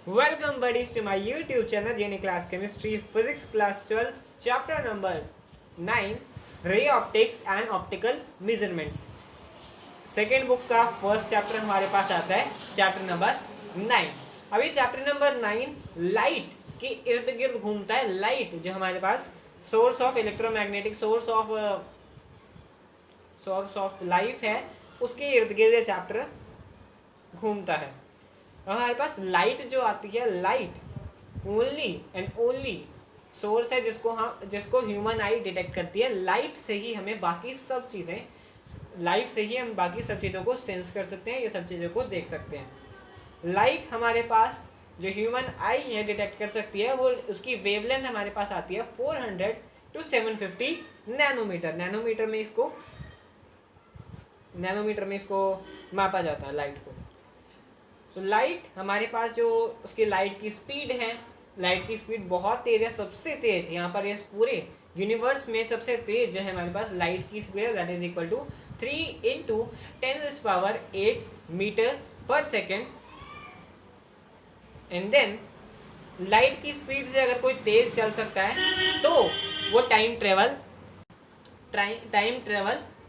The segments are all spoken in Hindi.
Welcome buddies to my YouTube channel Genie Class Chemistry Physics Class 12th Chapter number 9 Ray Optics and Optical Measurements। Second book का फर्स्ट चैप्टर हमारे पास आता है चैप्टर नंबर 9। अभी चैप्टर नंबर 9 लाइट के इर्द गिर्द घूमता है। लाइट जो हमारे पास source of electromagnetic source of life है उसके इर्द गिर्द ये चैप्टर घूमता है। हमारे पास लाइट जो आती है, light only and only source है जिसको ह्यूमन आई डिटेक्ट करती है। लाइट से ही हम बाकी सब चीज़ों को सेंस कर सकते हैं, ये सब चीज़ों को देख सकते हैं। लाइट हमारे पास जो ह्यूमन आई है डिटेक्ट कर सकती है, वो उसकी वेवलेंथ हमारे पास आती है 400 to 750 नैनोमीटर। नैनोमीटर में इसको मापा जाता है लाइट को। तो लाइट हमारे पास जो उसकी लाइट की स्पीड है, लाइट की स्पीड बहुत तेज है, सबसे तेज यहाँ पर इस पूरे यूनिवर्स में सबसे तेज जो है हमारे पास लाइट की स्पीड है, that is equal to 3 × 10⁸ metre per second. And then light की स्पीड से अगर कोई तेज चल सकता है तो वो टाइम ट्रेवल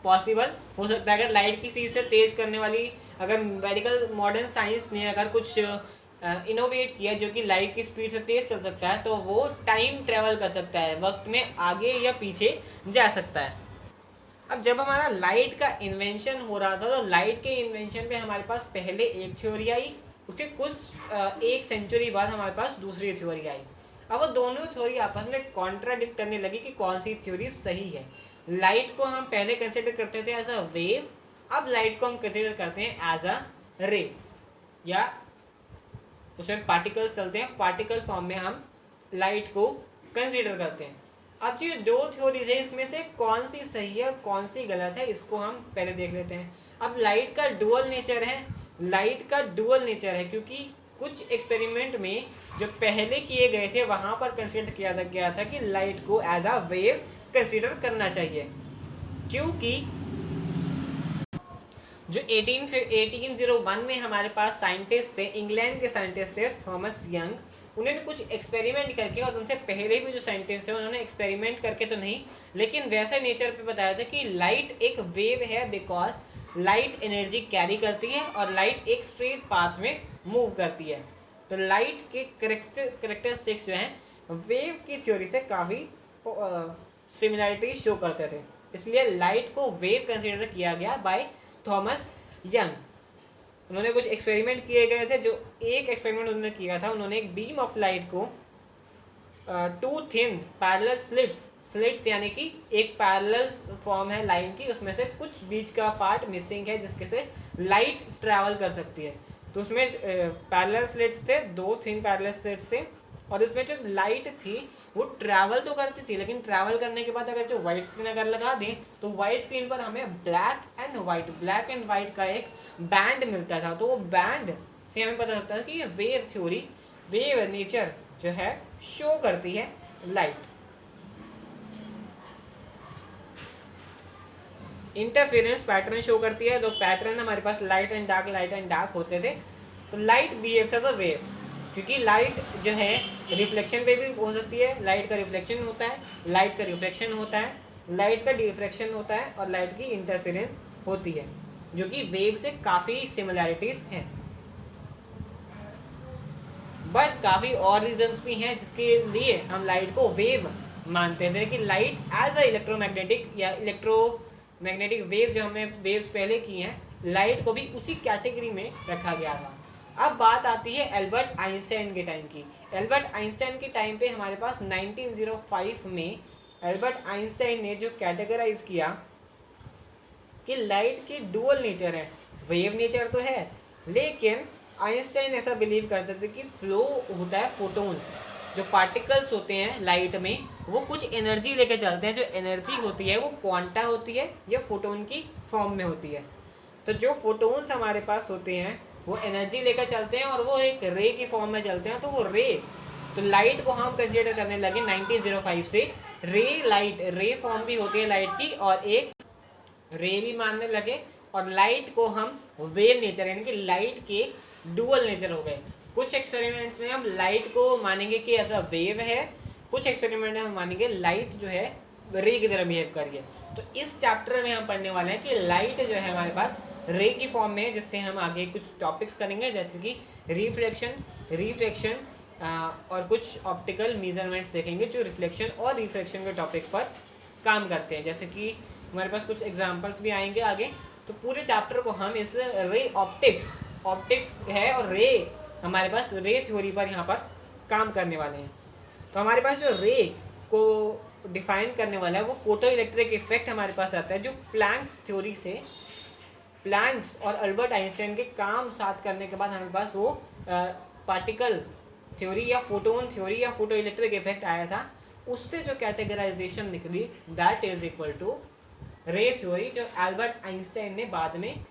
पॉसिबल हो सकता है। अगर लाइट की स्पीड से तेज करने वाली, अगर मेडिकल मॉडर्न साइंस ने अगर कुछ इनोवेट किया जो कि लाइट की स्पीड से तेज चल सकता है, तो वो टाइम ट्रेवल कर सकता है, वक्त में आगे या पीछे जा सकता है। अब जब हमारा लाइट का इन्वेंशन हो रहा था तो लाइट के इन्वेंशन पे हमारे पास पहले एक थ्योरी आई, उसके कुछ एक सेंचुरी बाद हमारे पास दूसरी थ्योरी आई। अब वो दोनों थ्योरी आपस में कॉन्ट्राडिक्ट करने लगी कि कौन सी थ्योरी सही है। लाइट को हम पहले कंसिडर करते थे एज अ वेव, अब लाइट को हम कंसिडर करते हैं एज अ रे, या उसमें पार्टिकल्स चलते हैं, पार्टिकल फॉर्म में हम लाइट को कंसिडर करते हैं। अब जो दो थ्योरीज है इसमें से कौन सी सही है कौन सी गलत है, इसको हम पहले देख लेते हैं। अब लाइट का डुअल नेचर है, क्योंकि कुछ एक्सपेरिमेंट में जो पहले किए गए थे वहाँ पर कंसिडर किया गया था कि लाइट को एज अ वेव कंसिडर करना चाहिए, क्योंकि जो 1801 में हमारे पास साइंटिस्ट थे, इंग्लैंड के साइंटिस्ट थे थॉमस यंग, उन्होंने कुछ एक्सपेरिमेंट करके, और उनसे पहले भी जो साइंटिस्ट थे उन्होंने एक्सपेरिमेंट करके तो नहीं लेकिन वैसे नेचर पे बताया था कि लाइट एक वेव है, बिकॉज लाइट एनर्जी कैरी करती है और लाइट एक स्ट्रेट पाथ में मूव करती है। तो लाइट के करेक्टरिस्टिक्स जो हैं वेव की थ्योरी से काफ़ी सिमिलैरिटी शो करते थे, इसलिए लाइट को वेव कंसिडर किया गया बाय थॉमस यंग। उन्होंने कुछ एक्सपेरिमेंट किए गए थे। जो एक एक्सपेरिमेंट उन्होंने किया था, उन्होंने एक बीम ऑफ लाइट को टू थिन पैरेलल स्लिट्स यानी कि एक पैरेलल फॉर्म है लाइन की, उसमें से कुछ बीच का पार्ट मिसिंग है जिसके से लाइट ट्रैवल कर सकती है। तो उसमें पैरेलल स्लिट्स थे, 2 थिन पैरेलल स्लिट्स थे, और उसमें जो लाइट थी वो ट्रैवल तो करती थी, लेकिन ट्रैवल करने के बाद अगर जो वाइट स्क्रीन अगर लगा दें तो वाइट स्क्रीन पर हमें ब्लैक एंड वाइट का एक बैंड मिलता था। तो वो बैंड से हमें पता चलता है कि ये वेव नेचर जो है शो करती है लाइट। इंटरफेरेंस पैटर्न शो करती है। तो पैटर्न हमारे पास लाइट एंड डार्क होते थे। तो light behaves as a wave, क्योंकि लाइट जो है रिफ्लेक्शन पे भी हो सकती है, लाइट का रिफ्लेक्शन होता है, लाइट का रिफ्लेक्शन होता है, लाइट का डिफ्रैक्शन होता है, और लाइट की इंटरफेरेंस होती है, जो कि वेव से काफ़ी सिमिलैरिटीज हैं। बट काफ़ी और रीजंस भी हैं जिसके लिए हम लाइट को वेव मानते थे, कि light as a electromagnetic wave, जो हमने वेव्स पहले की हैं, लाइट को भी उसी कैटेगरी में रखा गया था। अब बात आती है एल्बर्ट आइंस्टाइन के टाइम की। एल्बर्ट आइंस्टाइन के टाइम पे हमारे पास 1905 में एल्बर्ट आइंस्टाइन ने जो कैटेगराइज किया कि लाइट की डुअल नेचर है, वेव नेचर तो है, लेकिन आइंस्टाइन ऐसा बिलीव करते थे कि फ्लो होता है फोटोन्स, जो पार्टिकल्स होते हैं लाइट में वो कुछ एनर्जी लेके चलते हैं। जो एनर्जी होती है वो क्वांटा होती है या फोटोन की फॉर्म में होती है। तो जो फोटोन्स हमारे पास होते हैं वो एनर्जी लेकर चलते हैं और वो एक रे की फॉर्म में चलते हैं। तो वो तो लाइट को हम कंसिडर करने लगे 1905 से। रे फॉर्म भी होती है लाइट की, और एक रे भी मानने लगे, और लाइट को हम वेव नेचर यानी कि लाइट के डुअल नेचर हो गए। कुछ एक्सपेरिमेंट्स में हम लाइट को मानेंगे कि एज अ वेव है, कुछ एक्सपेरिमेंट में हम मानेंगे लाइट जो है रे की तरह बिहेव कर रही है। तो इस चैप्टर में हम पढ़ने वाले हैं कि लाइट जो है हमारे पास रे की फॉर्म में है, जिससे हम आगे कुछ टॉपिक्स करेंगे जैसे कि रिफ्लेक्शन और कुछ ऑप्टिकल मेजरमेंट्स देखेंगे जो रिफ्लेक्शन और रिफ्लेक्शन के टॉपिक पर काम करते हैं। जैसे कि हमारे पास कुछ एग्जांपल्स भी आएंगे आगे। तो पूरे चैप्टर को हम इस रे ऑप्टिक्स है और रे हमारे पास रे थ्योरी पर यहाँ पर काम करने वाले हैं। तो हमारे पास जो रे को डिफाइन करने वाला है वो फोटो इलेक्ट्रिक इफेक्ट हमारे पास आता है, जो प्लैंक्स थ्योरी से प्लैंक्स और अल्बर्ट आइंस्टाइन के काम साथ करने के बाद हमारे पास वो पार्टिकल थ्योरी या फोटोन थ्योरी या फोटो इलेक्ट्रिक इफेक्ट आया था। उससे जो कैटेगराइजेशन निकली दैट इज इक्वल टू रे थ्योरी, जो एल्बर्ट आइंस्टाइन ने बाद में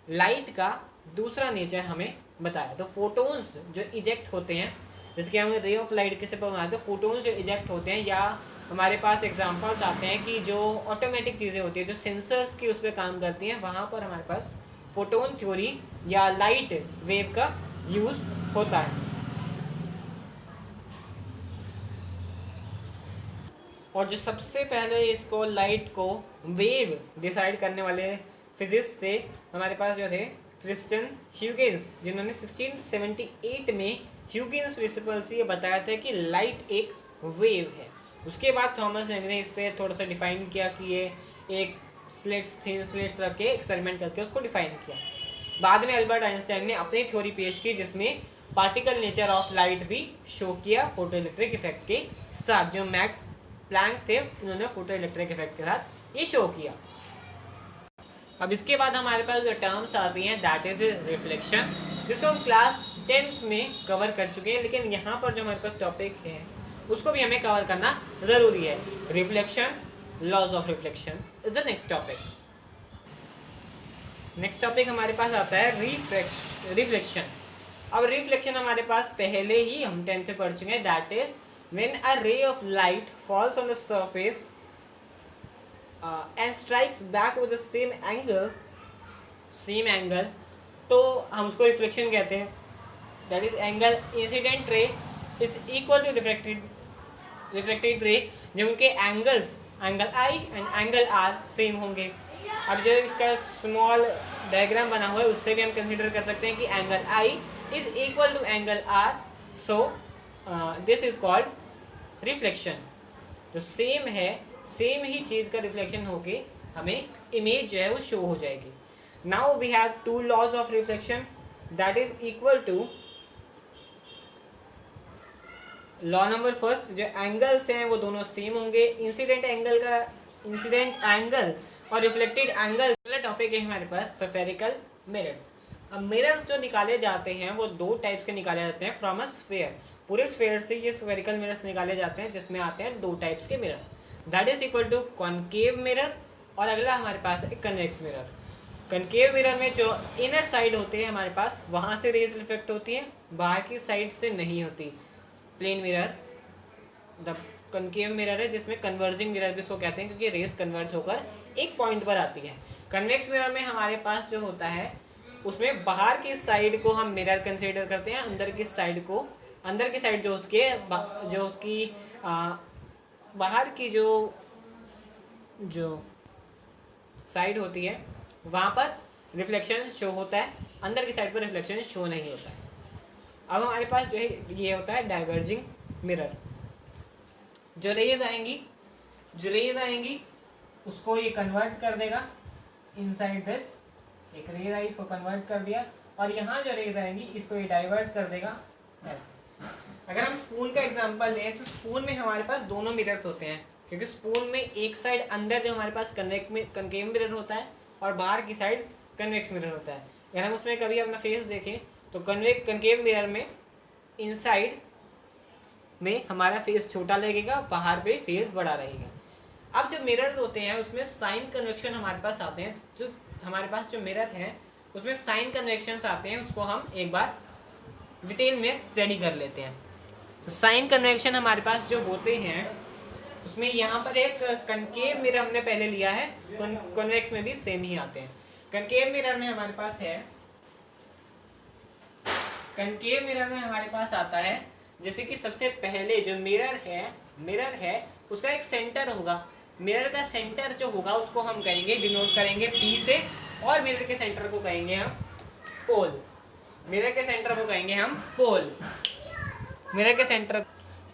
लाइट का दूसरा नेचर हमें बताया। तो फोटोन्स जो इजेक्ट होते हैं, जैसे कि हम रे ऑफ लाइट किसे पर बनाते हैं, फोटोन्स जो इजेक्ट होते हैं, या हमारे पास एग्जांपल्स आते हैं कि जो ऑटोमेटिक चीज़ें होती हैं जो सेंसर्स की उस पर काम करती हैं, वहाँ पर हमारे पास फोटोन थ्योरी या लाइट वेव का यूज़ होता है। और जो सबसे पहले इसको लाइट को वेव डिसाइड करने वाले फिजिक्स थे हमारे पास जो थे क्रिस्टियन ह्यूगिन्स, जिन्होंने 1678 में ह्यूगिन्स प्रिंसिपल से ये बताया था कि लाइट एक वेव है। उसके बाद थॉमस यंग ने इस पर थोड़ा सा डिफाइन किया कि ये एक थीन स्लिट्स रख के एक्सपेरिमेंट करके उसको डिफाइन किया। बाद में अल्बर्ट आइंस्टाइन ने अपनी थ्योरी पेश की जिसमें पार्टिकल नेचर ऑफ लाइट भी शो किया फोटो इलेक्ट्रिक इफेक्ट के साथ। जो मैक्स प्लैंक थे उन्होंने फोटो इलेक्ट्रिक इफेक्ट के साथ ये शो किया। अब इसके बाद हमारे पास जो टर्म्स आती हैं दैट इज रिफ्लेक्शन, जिसको हम क्लास 10th में कवर कर चुके हैं, लेकिन यहाँ पर जो हमारे पास टॉपिक है उसको भी हमें कवर करना ज़रूरी है। Reflection, laws of reflection is the next topic. Next topic हमारे पास आता है रिफ्लेक्शन। अब रिफ्लेक्शन हमारे पास पहले ही हम 10th में पढ़ चुके हैं, that is when a ray of light falls on the surface and strikes back with the same angle, तो हम उसको रिफ्लेक्शन कहते हैं। That is angle incident ray is equal to reflected ray, जब उनके angle I and angle R same होंगे। अब जो इसका स्मॉल डायग्राम बना हुआ है उससे भी हम कंसीडर कर सकते हैं कि angle I is equal to angle R, so this is called reflection. तो सेम है, सेम ही चीज़ का रिफ्लेक्शन होके हमें इमेज जो है वो शो हो जाएगी। Now we have to laws of reflection, that is equal to law number first, जो एंगल्स हैं वो दोनों सेम होंगे। इंसिडेंट एंगल और रिफ्लेक्टेड एंगल वाला टॉपिक है हमारे पास स्फेरिकल मिरर्स। अब मिरर्स जो निकाले जाते हैं वो दो टाइप्स के निकाले जाते हैं फ्रॉम अ स्फेयर। पूरे स्फेयर से ये स्फेरिकल मिरर्स निकाले जाते हैं, जिसमें आते हैं दो टाइप्स के mirror, that is equal to concave mirror और अगला हमारे पास है कन्वेक्स मिरर। कनकेव मिरर में जो इनर साइड होते हैं हमारे पास वहाँ से रेज रिफ्लेक्ट होती है, बाहर की साइड से नहीं होती। Plane mirror the concave mirror है, जिसमें कन्वर्जिंग मिरर भी इसको कहते हैं क्योंकि रेज कन्वर्ज होकर एक पॉइंट पर आती है। कन्वेक्स मिरर में हमारे पास जो होता है उसमें बाहर की साइड को हम मिरर कंसीडर करते हैं, अंदर की साइड जो उसकी बाहर की जो साइड होती है वहाँ पर रिफ्लेक्शन शो होता है, अंदर की साइड पर रिफ्लेक्शन शो नहीं होता है। अब हमारे पास जो है ये होता है डाइवर्जिंग मिरर। जो रेज आएंगी उसको ये कन्वर्ट कर देगा इनसाइड दिस, एक रेज आई इसको कन्वर्ट कर दिया, और यहाँ जो रेज आएंगी इसको ये डाइवर्ट कर देगा ऐसे। अगर हम स्पून का एग्जांपल लें तो स्पून में हमारे पास दोनों मिरर्स होते हैं, क्योंकि स्पून में एक साइड अंदर जो हमारे पास कनकेव मिरर होता है और बाहर की साइड कन्वेक्स मिरर होता है। अगर हम उसमें कभी अपना फेस देखें तो कनकेव मिरर में इनसाइड में हमारा फेस छोटा लगेगा, बाहर पे फेस बड़ा रहेगा। अब जो मिरर्स होते हैं उसमें साइन कन्वेक्शन हमारे पास आते हैं, जो हमारे पास जो मिरर है उसमें साइन कन्वेक्शंस आते हैं, उसको हम एक बार डिटेल में स्टडी कर लेते हैं। तो साइन कन्वेक्शन हमारे पास जो होते हैं उसमें यहाँ पर एक कनकेव मिरर हमने पहले लिया है, कन्वेक्स में भी सेम ही आते हैं। कनकेव मिरर में हमारे पास है कनकेव मिरर में हमारे पास आता है जैसे कि सबसे पहले जो मिरर है उसका एक सेंटर होगा। मिरर का सेंटर जो होगा उसको हम कहेंगे, डिनोट करेंगे P से, और मिरर के सेंटर को कहेंगे हम पोल। मिरर के सेंटर को कहेंगे हम पोल। मिरर के centre,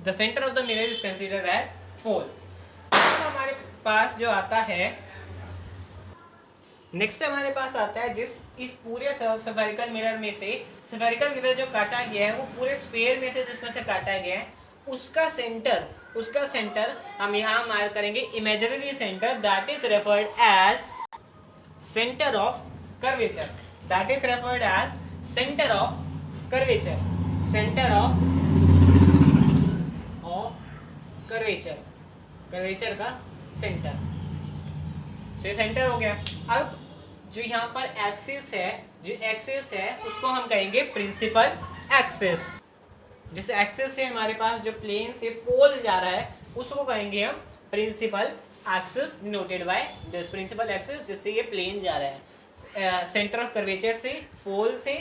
the centre of the mirror is considered as pole. तो हमारे पास जो आता है नेक्स्ट हमारे पास आता है इस पूरे स्फेरिकल मिरर में से, स्फेरिकल मिरर जो काटा गया है वो पूरे स्फीयर में से जिसमें से काटा गया है उसका सेंटर हम यहाँ मार्क करेंगे imaginary centre, that is referred as centre of curvature. That is referred as centre of curvature. Centre of curvature का सेंटर। तो ये सेंटर हो गया। अब जो यहाँ पर एक्सिस है उसको हम कहेंगे प्रिंसिपल एक्सिस। जिस एक्सिस से हमारे पास जो प्लेन से पोल जा रहा है उसको कहेंगे हम principal axis, denoted by this principal axis, जिससे ये प्लेन जा रहा है। सेंटर ऑफ कर्वेचर से पोल से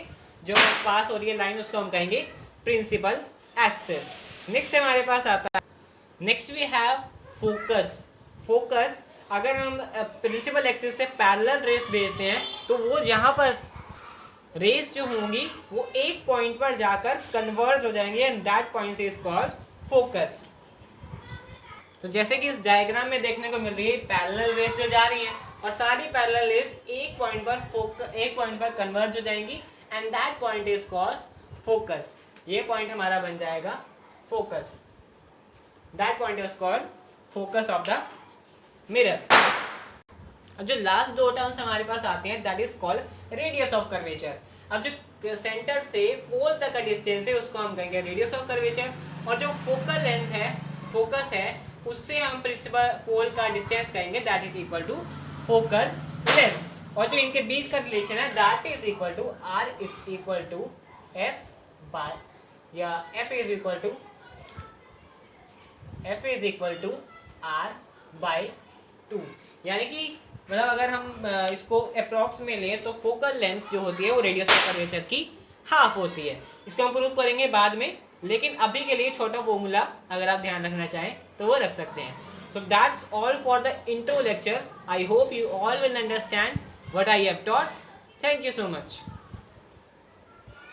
जो पास हो रही है लाइन उसको हम कहेंगे प्रिंसिपल एक्सिस। नेक्स्ट हमारे पास आता है, नेक्स्ट वी हैव फोकस। अगर हम प्रिंसिपल एक्सिस से पैरेलल रेस भेजते हैं तो वो जहाँ पर रेस जो होंगी वो एक पॉइंट पर जाकर कन्वर्ज हो जाएंगे and that point is called focus. तो जैसे कि इस डायग्राम में देखने को मिल रही है पैरेलल रेस जो जा रही है और सारी पैरेलल रेस एक पॉइंट पर कन्वर्ज हो जाएंगी and that point is called focus. ये पॉइंट हमारा बन जाएगा focus. That point is called focus of the mirror. अब जो लास्ट दो टर्म्स हमारे पास आते हैं that is called radius of curvature. अब जो सेंटर से पोल तक का डिस्टेंस है उसको हम कहेंगे रेडियस ऑफ कर्वेचर, और जो फोकल लेंथ है, फोकस है, उससे हम प्रिंसिपल पोल का डिस्टेंस कहेंगे that is equal to focal length. और जो इनके बीच का रिलेशन है that is equal to R is equal to F by, या F is equal to R by 2। यानी कि मतलब अगर हम इसको अप्रॉक्स में लें तो फोकल लेंथ जो होती है वो रेडियस ऑफ कर्वेचर की हाफ होती है। इसको हम प्रूव करेंगे बाद में, लेकिन अभी के लिए छोटा फॉर्मूला अगर आप ध्यान रखना चाहें तो वो रख सकते हैं। So that's all for the intro lecture. I hope you all will understand what I have taught. Thank you so much.